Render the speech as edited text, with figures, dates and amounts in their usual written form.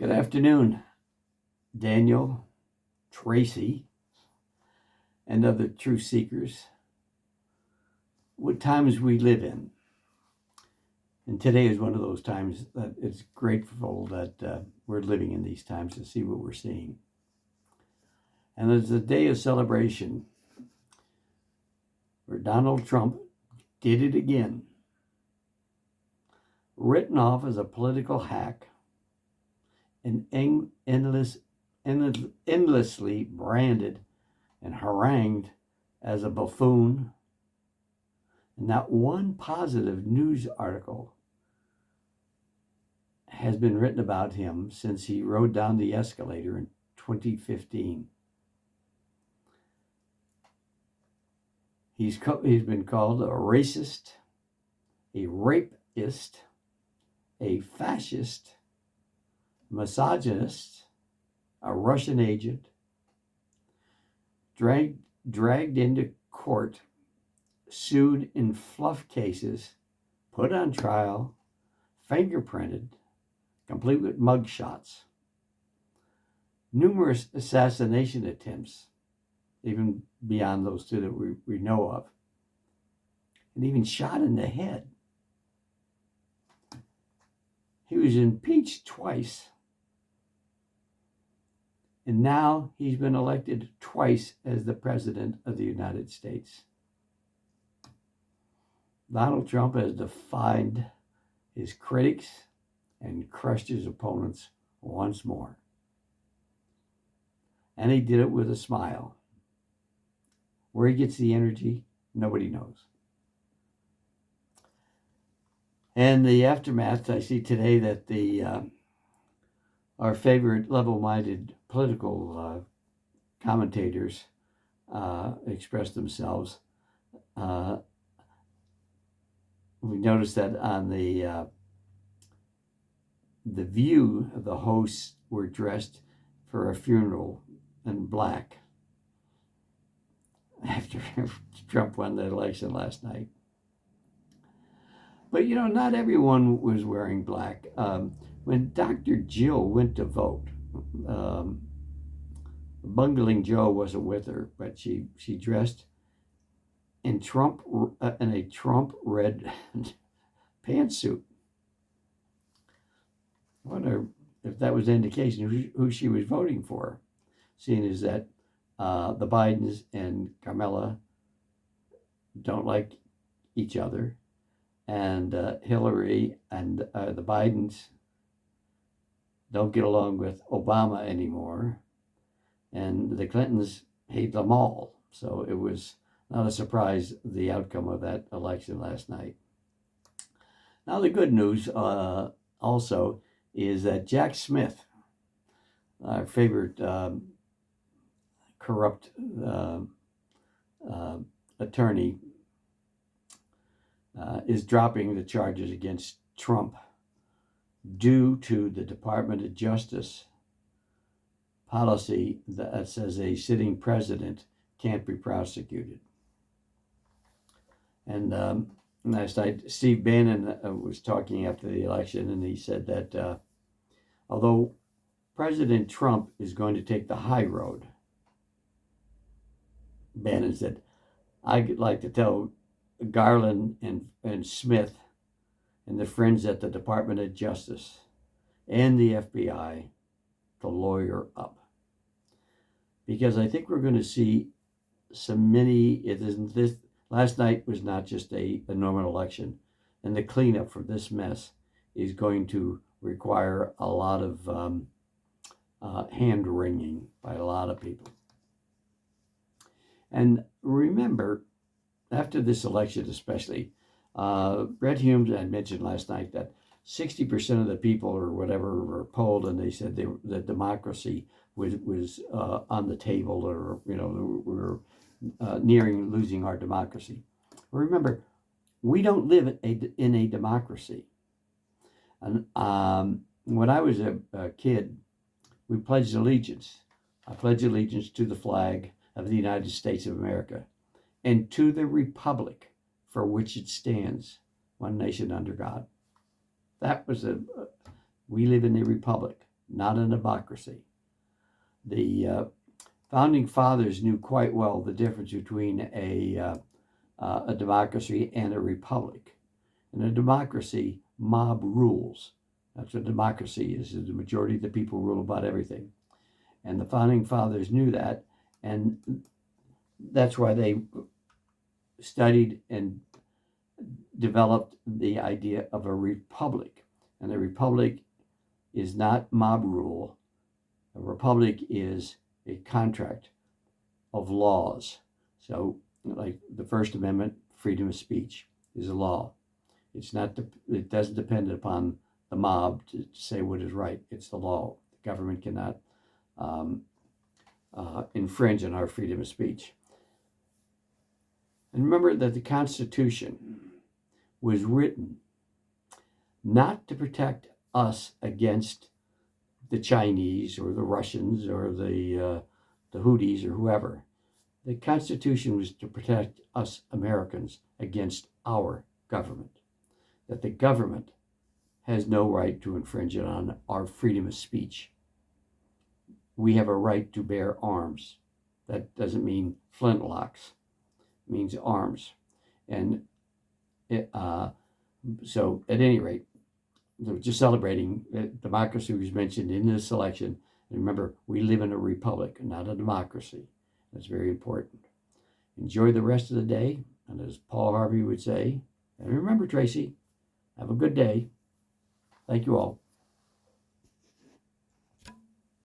Good afternoon, Daniel, Tracy, and other truth seekers. What times we live in. And today is one of those times that it's grateful that we're living in these times to see what we're seeing. And it's a day of celebration where Donald Trump did it again. Written off as a political hack and endlessly branded and harangued as a buffoon. And not one positive news article has been written about him since he rode down the escalator in 2015. He's been called a racist, a rapist, a fascist, misogynist, a Russian agent, dragged into court, sued in fluff cases, put on trial, fingerprinted, complete with mugshots, numerous assassination attempts, even beyond those two that we know of, and even shot in the head. He was impeached twice, and now he's been elected twice as the President of the United States. Donald Trump has defied his critics and crushed his opponents once more. And he did it with a smile. Where he gets the energy, nobody knows. And the aftermath, I see today that our favorite level-minded political commentators expressed themselves. We noticed that on the View, the hosts were dressed for a funeral in black after Trump won the election last night. But, not everyone was wearing black. When Dr. Jill went to vote, Bungling Joe wasn't with her, but she dressed in a Trump red pantsuit. I wonder if that was an indication who she was voting for, seeing as that the Bidens and Kamala don't like each other, and Hillary and the Bidens don't get along with Obama anymore, and the Clintons hate them all. So it was not a surprise, the outcome of that election last night. Now the good news also is that Jack Smith, our favorite corrupt attorney, is dropping the charges against Trump due to the Department of Justice policy that says a sitting president can't be prosecuted. And last night, Steve Bannon was talking after the election, and he said that although President Trump is going to take the high road, Bannon said, I'd like to tell Garland and Smith and the friends at the Department of Justice and the FBI to lawyer up. Because I think we're going to see last night was not just a normal election, and the cleanup for this mess is going to require a lot of hand wringing by a lot of people. And remember, after this election especially, Brett Humes had mentioned last night that 60% of the people or whatever were polled, and they said that democracy was on the table, or we're nearing losing our democracy. Remember, we don't live in a democracy. And when I was a kid, we pledged allegiance. I pledge allegiance to the flag of the United States of America and to the republic for which it stands, one nation under God. That was we live in a republic, not a democracy. The founding fathers knew quite well the difference between a democracy and a republic. In a democracy, mob rules. That's what democracy is the majority of the people rule about everything. And the founding fathers knew that, and that's why they studied and developed the idea of a republic. And a republic is not mob rule. A republic is a contract of laws. So, like the First Amendment, freedom of speech is a law. It doesn't depend upon the mob to say what is right. It's the law. The government cannot infringe on our freedom of speech. And remember that the Constitution was written not to protect us against the Chinese or the Russians or the Houthis or whoever. The Constitution was to protect us Americans against our government. That the government has no right to infringe on our freedom of speech. We have a right to bear arms. That doesn't mean flintlocks. It means arms. And so at any rate, just celebrating democracy was mentioned in this election. And remember, we live in a republic, not a democracy. That's very important. Enjoy the rest of the day. And as Paul Harvey would say, and remember, Tracy, have a good day. Thank you all.